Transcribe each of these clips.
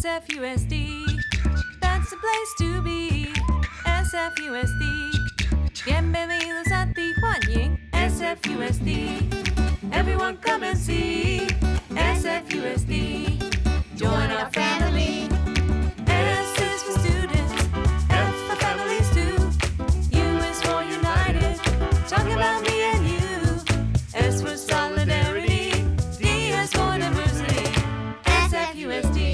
SFUSD, that's the place to be. SFUSD, bienvenidos a Tijuana. SFUSD, everyone come and see. SFUSD, join our family. S is for students, F for families too. U is for united, talking about me and you. S for solidarity, D is for diversity. SFUSD.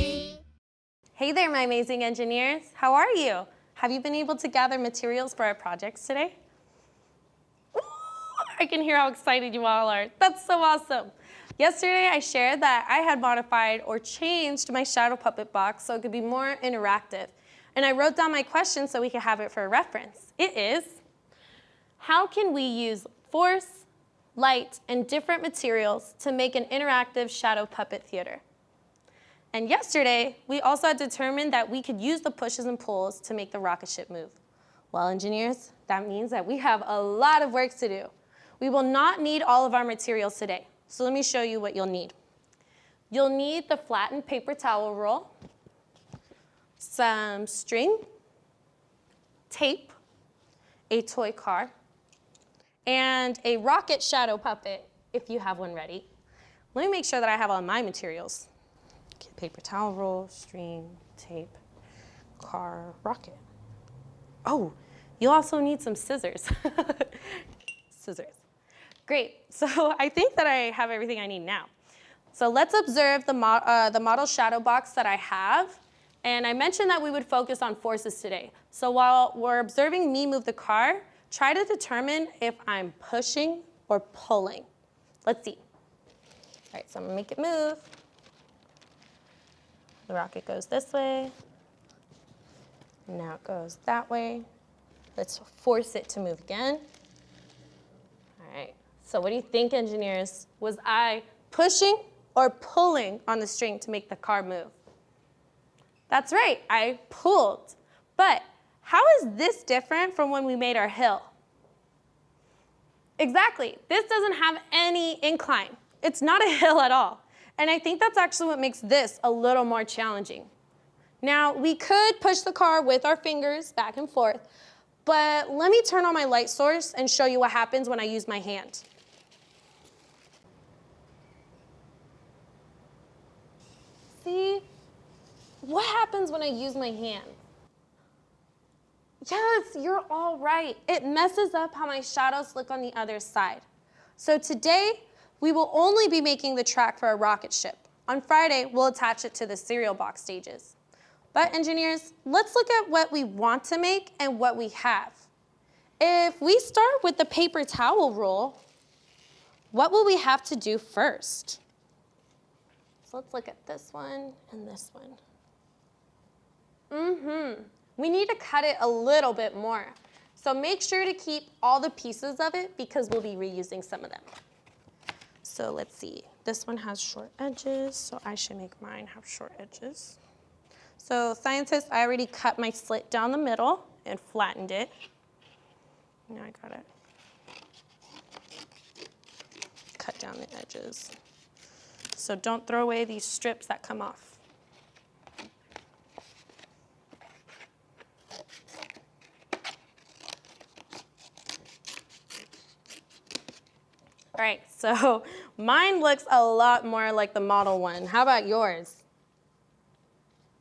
Hey there, my amazing engineers. How are you? Have you been able to gather materials for our projects today? Ooh, I can hear how excited you all are. That's so awesome. Yesterday, I shared that I had modified or changed my shadow puppet box so it could be more interactive. And I wrote down my question so we could have it for a reference. It is, how can we use force, light, and different materials to make an interactive shadow puppet theater? And yesterday, we also had determined that we could use the pushes and pulls to make the rocket ship move. Well, engineers, that means that we have a lot of work to do. We will not need all of our materials today, so let me show you what you'll need. You'll need the flattened paper towel roll, some string, tape, a toy car, and a rocket shadow puppet if you have one ready. Let me make sure that I have all my materials. Okay, paper towel roll, string, tape, car, rocket. Oh, you'll also need some scissors. Scissors. Great, so I think that I have everything I need now. So let's observe the model shadow box that I have. And I mentioned that we would focus on forces today. So while we're observing me move the car, try to determine if I'm pushing or pulling. Let's see. All right, so I'm gonna make it move. The rocket goes this way. Now it goes that way. Let's force it to move again. All right, so what do you think, engineers? Was I pushing or pulling on the string to make the car move? That's right, I pulled. But how is this different from when we made our hill? Exactly, this doesn't have any incline. It's not a hill at all. And I think that's actually what makes this a little more challenging. Now, we could push the car with our fingers back and forth, but let me turn on my light source and show you what happens when I use my hand. See? What happens when I use my hand? Yes, you're all right. It messes up how my shadows look on the other side. So today, we will only be making the track for a rocket ship. On Friday, we'll attach it to the cereal box stages. But engineers, let's look at what we want to make and what we have. If we start with the paper towel roll, what will we have to do first? So let's look at this one and this one. We need to cut it a little bit more. So make sure to keep all the pieces of it because we'll be reusing some of them. So let's see, this one has short edges, so I should make mine have short edges. So scientists, I already cut my slit down the middle and flattened it. Now I gotta cut down the edges. So don't throw away these strips that come off. All right, so mine looks a lot more like the model one. How about yours?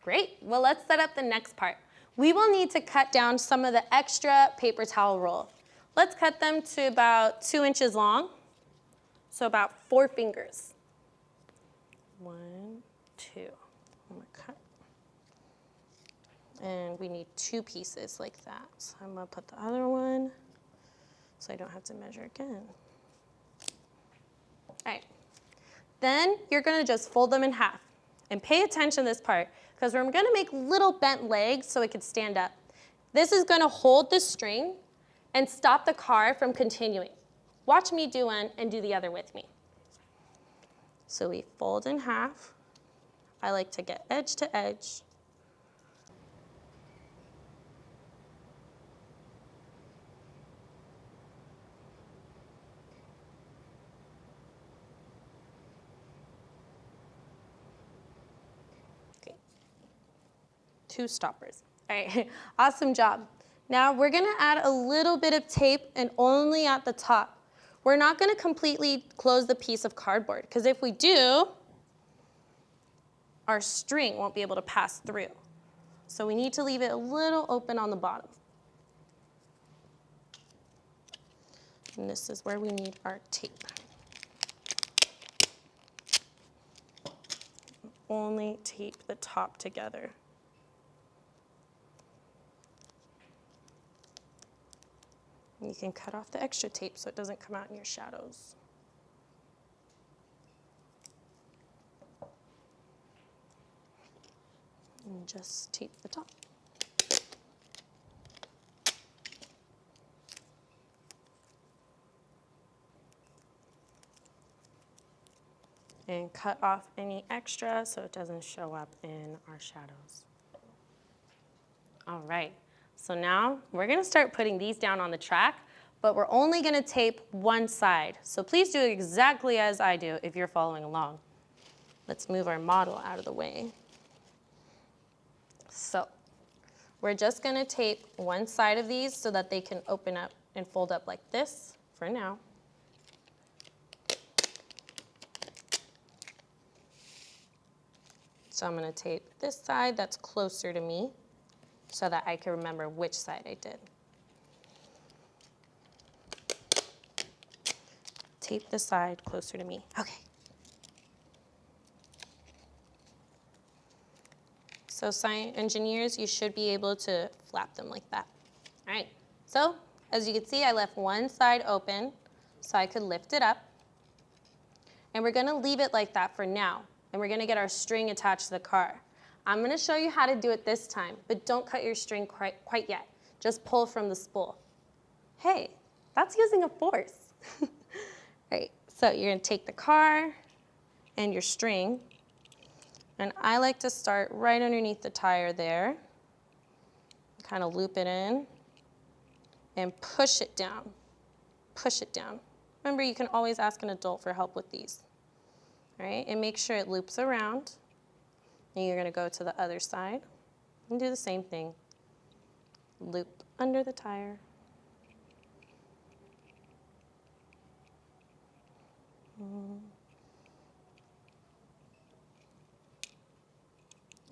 Great, well, let's set up the next part. We will need to cut down some of the extra paper towel roll. Let's cut them to about 2 inches long, so about 4 fingers. 1, 2, I'm gonna cut. And we need 2 pieces like that. So I'm gonna put the other one so I don't have to measure again. All right, then you're gonna just fold them in half. And pay attention to this part, because we're gonna make little bent legs so it can stand up. This is gonna hold the string and stop the car from continuing. Watch me do one and do the other with me. So we fold in half. I like to get edge to edge. 2 stoppers. All right, awesome job. Now we're gonna add a little bit of tape and only at the top. We're not gonna completely close the piece of cardboard because if we do, our string won't be able to pass through. So we need to leave it a little open on the bottom. And this is where we need our tape. Only tape the top together. And you can cut off the extra tape so it doesn't come out in your shadows. And just tape the top. And cut off any extra so it doesn't show up in our shadows. All right, so now we're gonna start putting these down on the track, but we're only gonna tape one side. So please do exactly as I do if you're following along. Let's move our model out of the way. So we're just gonna tape one side of these so that they can open up and fold up like this for now. So I'm gonna tape this side that's closer to me so that I can remember which side I did. Tape the side closer to me. Okay. So science engineers, you should be able to flap them like that. All right, so as you can see, I left one side open so I could lift it up. And we're gonna leave it like that for now. And we're gonna get our string attached to the car. I'm gonna show you how to do it this time, but don't cut your string quite yet. Just pull from the spool. Hey, that's using a force. Right, so you're gonna take the car and your string, and I like to start right underneath the tire there, kind of loop it in, and push it down. Push it down. Remember, you can always ask an adult for help with these. All right, and make sure it loops around. And you're gonna go to the other side and do the same thing. Loop under the tire. All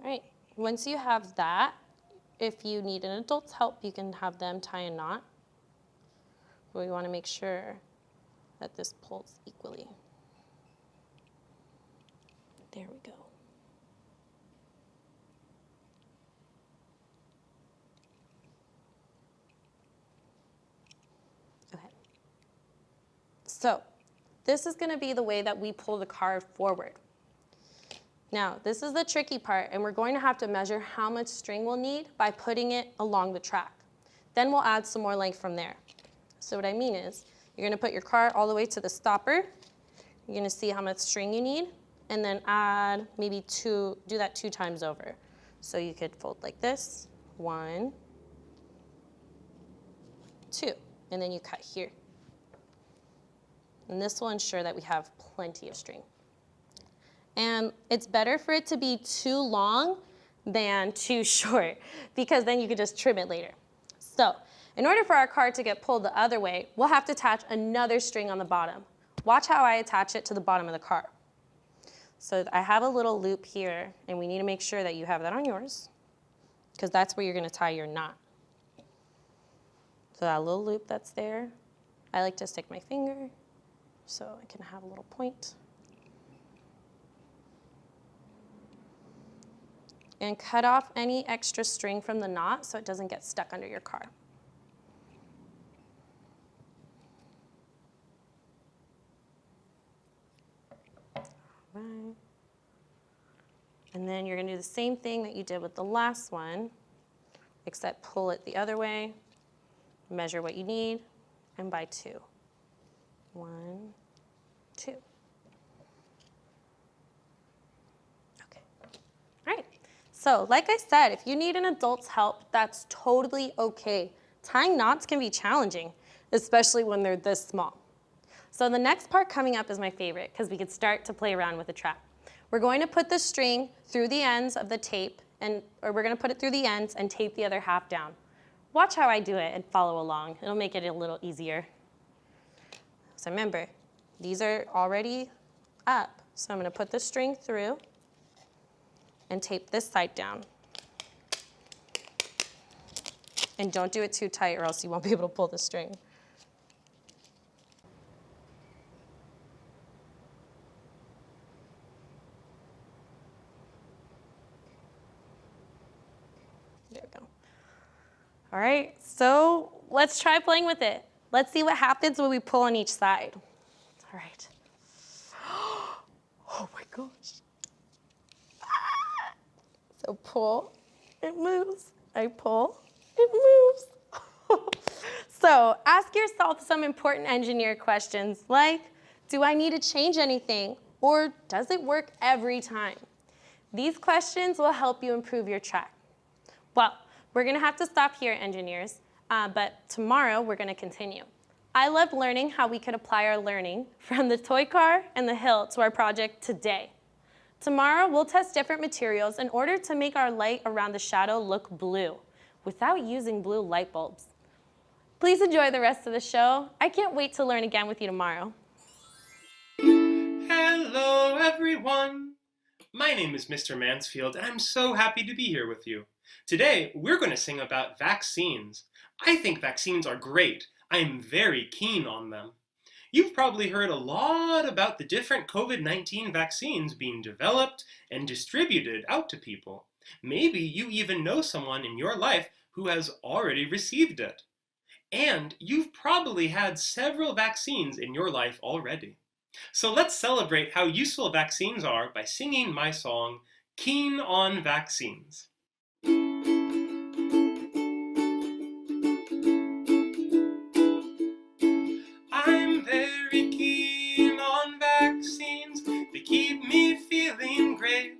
right, once you have that, if you need an adult's help, you can have them tie a knot. But we wanna make sure that this pulls equally. There we go. Okay. So this is gonna be the way that we pull the car forward. Now, this is the tricky part, and we're going to have to measure how much string we'll need by putting it along the track. Then we'll add some more length from there. So what I mean is, you're gonna put your car all the way to the stopper. You're gonna see how much string you need, and then add maybe do that 2 times over. So you could fold like this, 1, 2, and then you cut here. And this will ensure that we have plenty of string. And it's better for it to be too long than too short, because then you could just trim it later. So in order for our car to get pulled the other way, we'll have to attach another string on the bottom. Watch how I attach it to the bottom of the car. So I have a little loop here, and we need to make sure that you have that on yours, because that's where you're gonna tie your knot. So that little loop that's there, I like to stick my finger so I can have a little point. And cut off any extra string from the knot so it doesn't get stuck under your car. Right. And then you're gonna do the same thing that you did with the last one, except pull it the other way, measure what you need, and by 2. 1, 2. Okay, all right. So like I said, if you need an adult's help, that's totally okay. Tying knots can be challenging, especially when they're this small. So the next part coming up is my favorite, because we could start to play around with the track. We're going to put the string through the ends of the tape or we're gonna put it through the ends and tape the other half down. Watch how I do it and follow along. It'll make it a little easier. So remember, these are already up. So I'm gonna put the string through and tape this side down. And don't do it too tight or else you won't be able to pull the string. There we go. All right, so let's try playing with it. Let's see what happens when we pull on each side. All right. Oh my gosh. So pull, it moves. I pull, it moves. So ask yourself some important engineer questions like, do I need to change anything? Or does it work every time? These questions will help you improve your track. Well, we're gonna have to stop here, engineers, but tomorrow we're gonna continue. I loved learning how we could apply our learning from the toy car and the hill to our project today. Tomorrow, we'll test different materials in order to make our light around the shadow look blue without using blue light bulbs. Please enjoy the rest of the show. I can't wait to learn again with you tomorrow. Hello, everyone. My name is Mr. Mansfield, and I'm so happy to be here with you. Today, we're going to sing about vaccines. I think vaccines are great. I'm very keen on them. You've probably heard a lot about the different COVID-19 vaccines being developed and distributed out to people. Maybe you even know someone in your life who has already received it. And you've probably had several vaccines in your life already. So let's celebrate how useful vaccines are by singing my song, Keen on Vaccines. I'm very keen on vaccines, they keep me feeling great.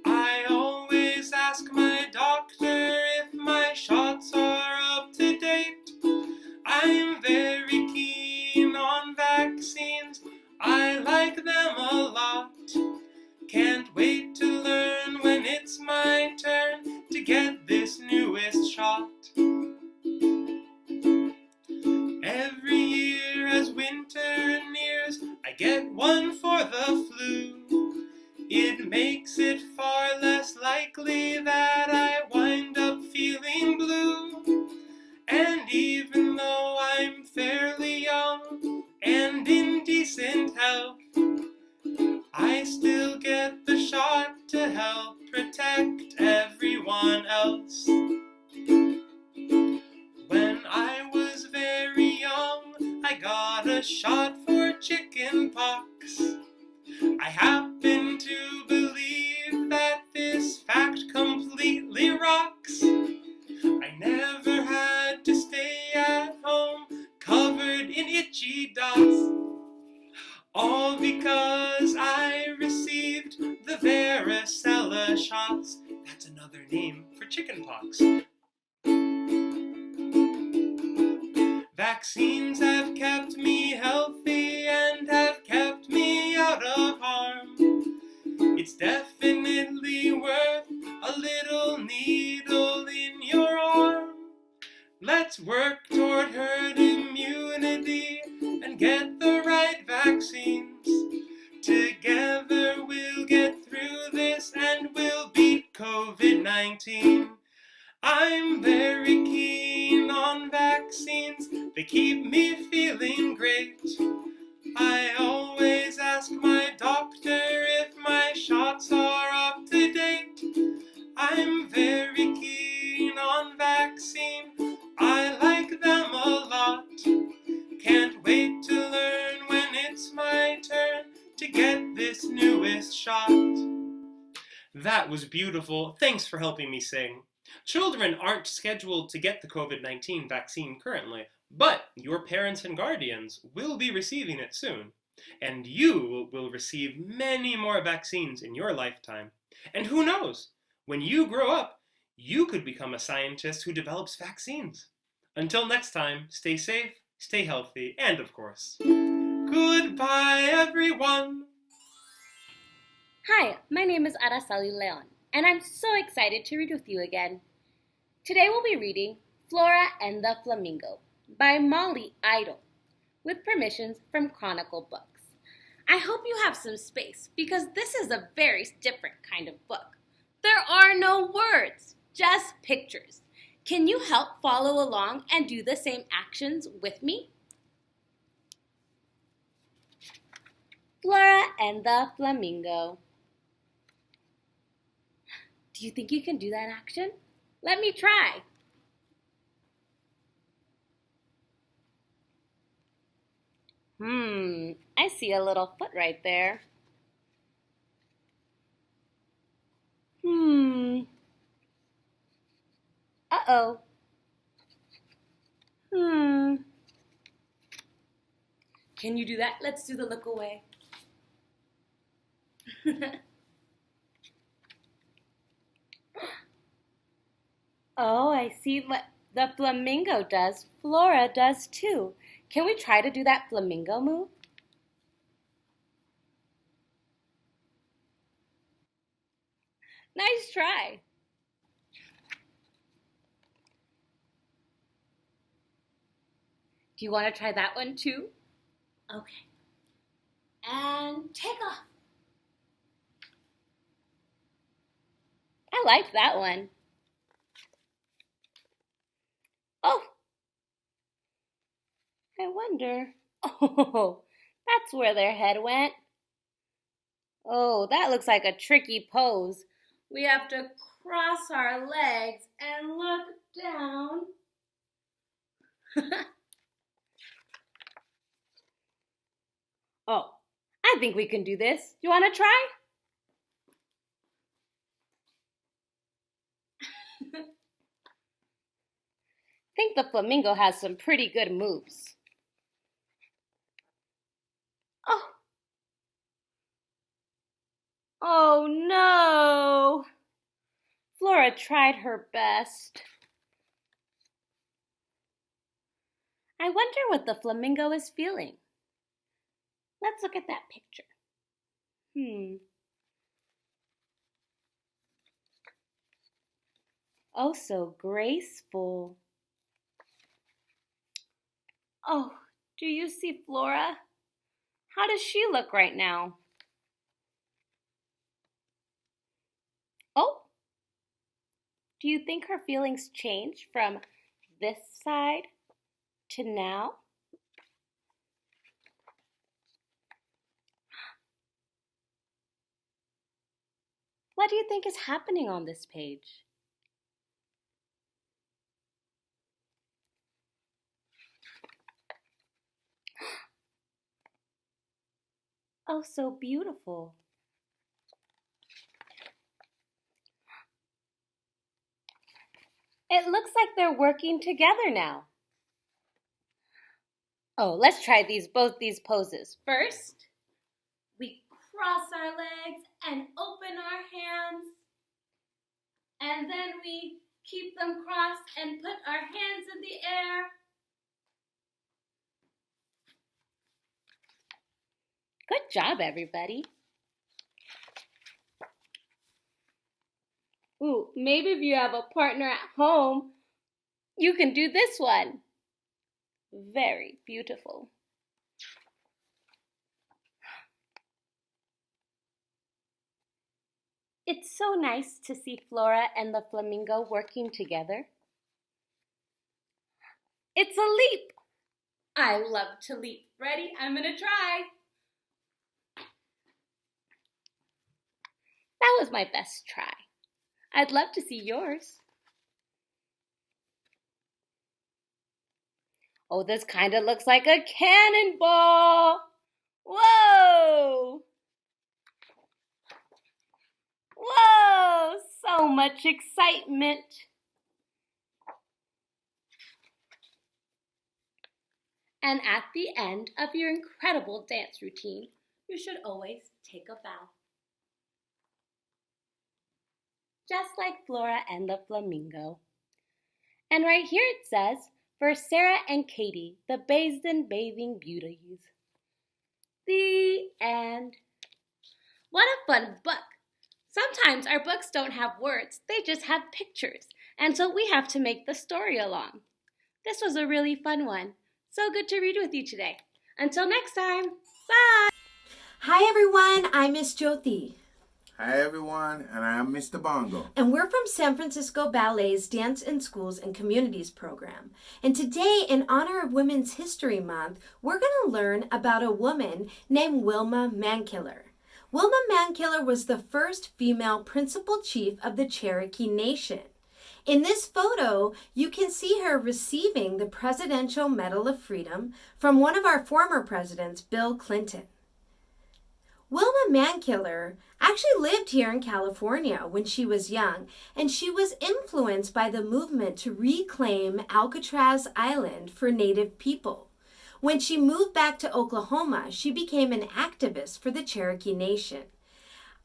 I always ask my doctor if my shots are up to date. I'm very keen on vaccines, I like them a lot. Can't wait to learn when it's my turn to get this newest shot. Every year as winter nears, I get one for the flu. It makes it far less likely that I wind up feeling blue. And even though I'm fairly young and in decent health, I still get the shot to help protect everyone else. When I was very young, I got a shot for chicken pox. I happen to believe that this fact completely rocks. I never had to stay at home covered in itchy dots, all because I received the varicella shots. That's another name for chickenpox. Vaccines have kept me healthy and have kept me out of harm. It's definitely worth a little needle in your arm. Let's work toward herd immunity and get the right vaccines. Together we'll get through this and we'll beat COVID-19. I'm very keen on vaccines, they keep me feeling great. I always ask my doctor if my shots are up to date. I'm very keen on vaccine, I like them a lot. Can't wait to learn when it's my turn to get this newest shot. That was beautiful. Thanks for helping me sing. Children aren't scheduled to get the COVID-19 vaccine currently, but your parents and guardians will be receiving it soon. And you will receive many more vaccines in your lifetime. And who knows, when you grow up, you could become a scientist who develops vaccines. Until next time, stay safe, stay healthy, and of course, goodbye everyone! Hi, my name is Araceli Leon. and I'm so excited to read with you again. Today we'll be reading Flora and the Flamingo by Molly Idle, with permissions from Chronicle Books. I hope you have some space because this is a very different kind of book. There are no words, just pictures. Can you help follow along and do the same actions with me? Flora and the Flamingo. Do you think you can do that action? Let me try. I see a little foot right there. Uh-oh. Can you do that? Let's do the look away. Oh, I see what the flamingo does. Flora does too. Can we try to do that flamingo move? Nice try. Do you want to try that one too? Okay. And take off. I like that one. Oh, I wonder. Oh, that's where their head went. Oh, that looks like a tricky pose. We have to cross our legs and look down. Oh, I think we can do this. You want to try? I think the flamingo has some pretty good moves. Oh no! Flora tried her best. I wonder what the flamingo is feeling. Let's look at that picture. Oh, so graceful. Oh, do you see Flora? How does she look right now? Oh, do you think her feelings changed from this side to now? What do you think is happening on this page? Oh, so beautiful. It looks like they're working together now. Oh, let's try both these poses. First, we cross our legs and open our hands. And then we keep them crossed and put our hands in the air. Good job, everybody. Ooh, maybe if you have a partner at home, you can do this one. Very beautiful. It's so nice to see Flora and the flamingo working together. It's a leap. I love to leap. Ready? I'm gonna try. That was my best try. I'd love to see yours. Oh, this kind of looks like a cannonball. Whoa! Whoa! So much excitement. And at the end of your incredible dance routine, you should always take a bow. Just like Flora and the flamingo. And right here it says, for Sarah and Katie, the Basin Bathing Beauties. The end. What a fun book. Sometimes our books don't have words, they just have pictures, and so we have to make the story along. This was a really fun one. So good to read with you today. Until next time, bye! Hi everyone, I'm Miss Jyoti. Hi everyone, and I'm Mr. Bongo. And we're from San Francisco Ballet's Dance in Schools and Communities program. And today, in honor of Women's History Month, we're going to learn about a woman named Wilma Mankiller. Wilma Mankiller was the first female principal chief of the Cherokee Nation. In this photo, you can see her receiving the Presidential Medal of Freedom from one of our former presidents, Bill Clinton. Wilma Mankiller actually lived here in California when she was young, and she was influenced by the movement to reclaim Alcatraz Island for Native people. When she moved back to Oklahoma, she became an activist for the Cherokee Nation.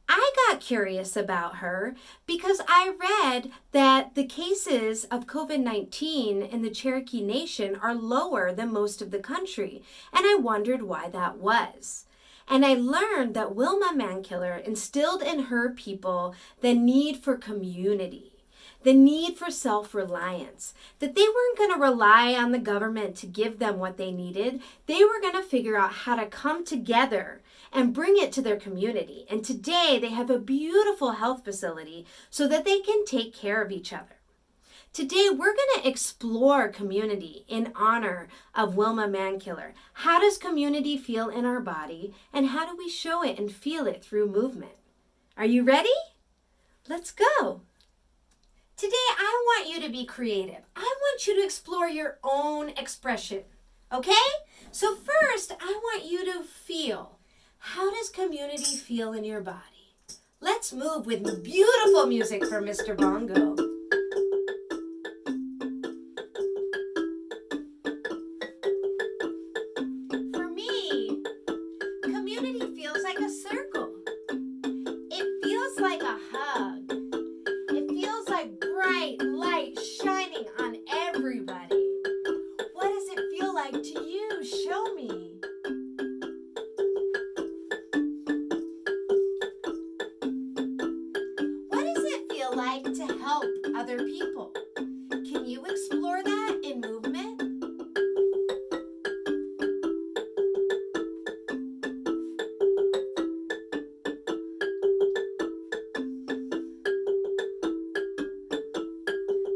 I got curious about her because I read that the cases of COVID-19 in the Cherokee Nation are lower than most of the country, and I wondered why that was. And I learned that Wilma Mankiller instilled in her people the need for community, the need for self-reliance, that they weren't going to rely on the government to give them what they needed. They were going to figure out how to come together and bring it to their community. And today they have a beautiful health facility so that they can take care of each other. Today, we're going to explore community in honor of Wilma Mankiller. How does community feel in our body, and how do we show it and feel it through movement? Are you ready? Let's go. Today, I want you to be creative. I want you to explore your own expression, okay? So first, I want you to feel. How does community feel in your body? Let's move with beautiful music for Mr. Bongo. To help other people. Can you explore that in movement?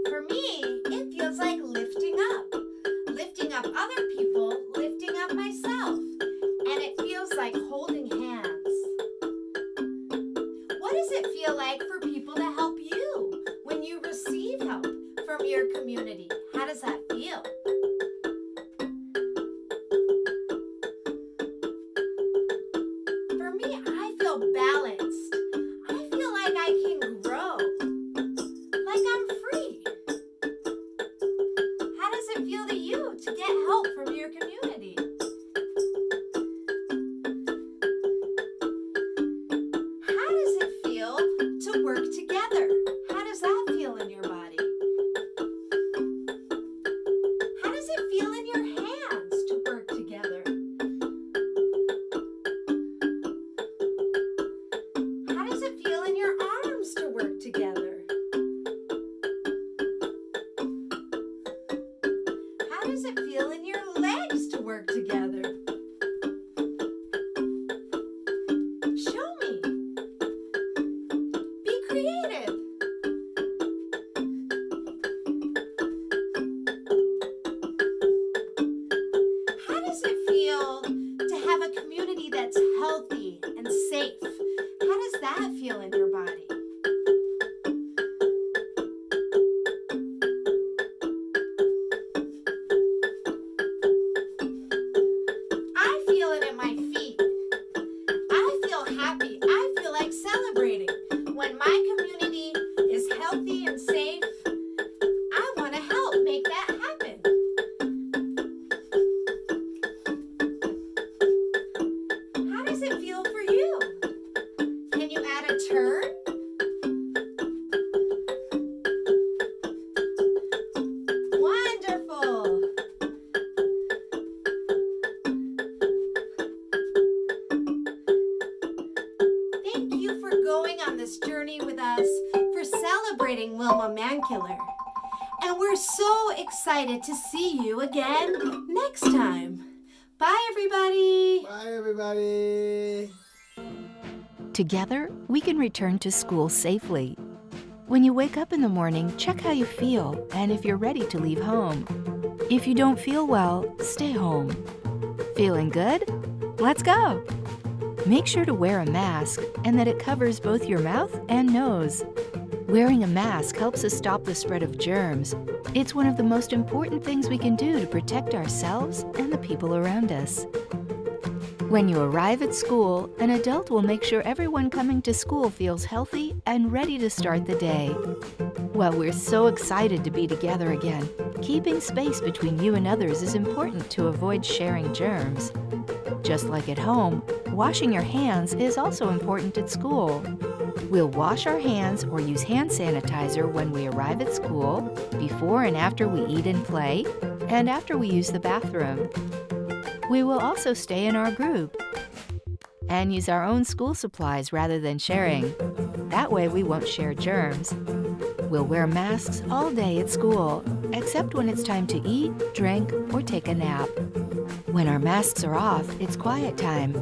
For me, it feels like lifting up other people, lifting up myself, and it feels like holding hands. What does it feel like for people to help you when you receive help from your community? How does that feel? For me, I feel balanced. I feel like I can grow, like I'm free. How does it feel to you to get help from your community? How does it feel to work together? How does that feel in your body? Wilma Mankiller. And we're so excited to see you again next time. Bye, everybody. Bye, everybody. Together, we can return to school safely. When you wake up in the morning, check how you feel and if you're ready to leave home. If you don't feel well, stay home. Feeling good? Let's go! Make sure to wear a mask and that it covers both your mouth and nose. Wearing a mask helps us stop the spread of germs. It's one of the most important things we can do to protect ourselves and the people around us. When you arrive at school, an adult will make sure everyone coming to school feels healthy and ready to start the day. While we're so excited to be together again, keeping space between you and others is important to avoid sharing germs. Just like at home, washing your hands is also important at school. We'll wash our hands or use hand sanitizer when we arrive at school, before and after we eat and play, and after we use the bathroom. We will also stay in our group and use our own school supplies rather than sharing. That way we won't share germs. We'll wear masks all day at school, except when it's time to eat, drink, or take a nap. When our masks are off, it's quiet time.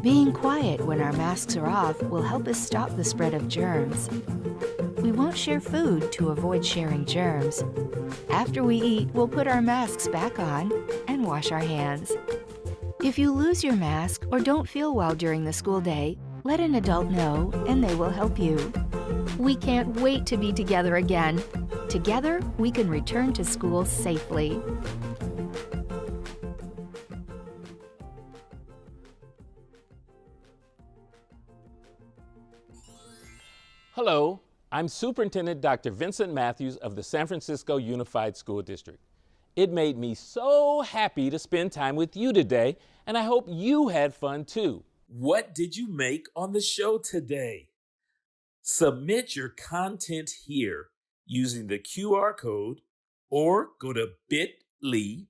Being quiet when our masks are off will help us stop the spread of germs. We won't share food to avoid sharing germs. After we eat, we'll put our masks back on and wash our hands. If you lose your mask or don't feel well during the school day, let an adult know and they will help you. We can't wait to be together again. Together, we can return to school safely. Hello, I'm Superintendent Dr. Vincent Matthews of the San Francisco Unified School District. It made me so happy to spend time with you today, and I hope you had fun too. What did you make on the show today? Submit your content here using the QR code or go to bit.ly/SFUSD,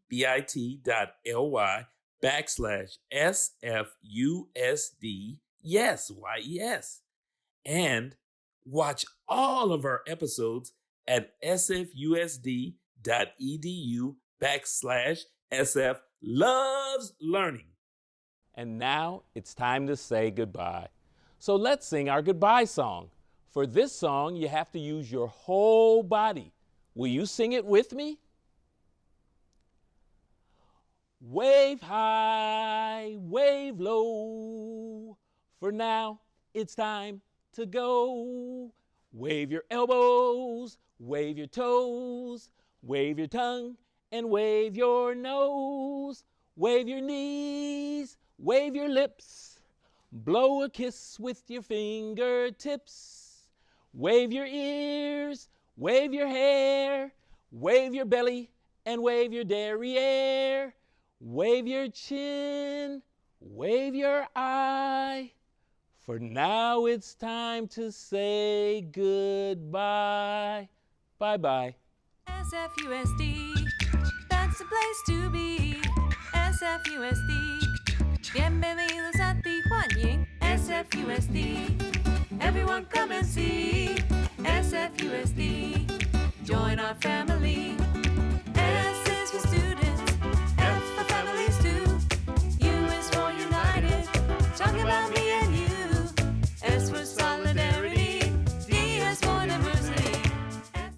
yes, YES, and watch all of our episodes at sfusd.edu/SF-loves-learning. And now it's time to say goodbye. So let's sing our goodbye song. For this song, you have to use your whole body. Will you sing it with me? Wave high, wave low. For now, it's time to go. Wave your elbows, wave your toes, wave your tongue, and wave your nose. Wave your knees, wave your lips. Blow a kiss with your fingertips. Wave your ears, wave your hair, wave your belly, and wave your derriere. Wave your chin, wave your eye. For now it's time to say goodbye. Bye-bye. SFUSD, that's the place to be. SFUSD, bienvenidos a Tijuana. SFUSD, everyone come and see. SFUSD, join our family.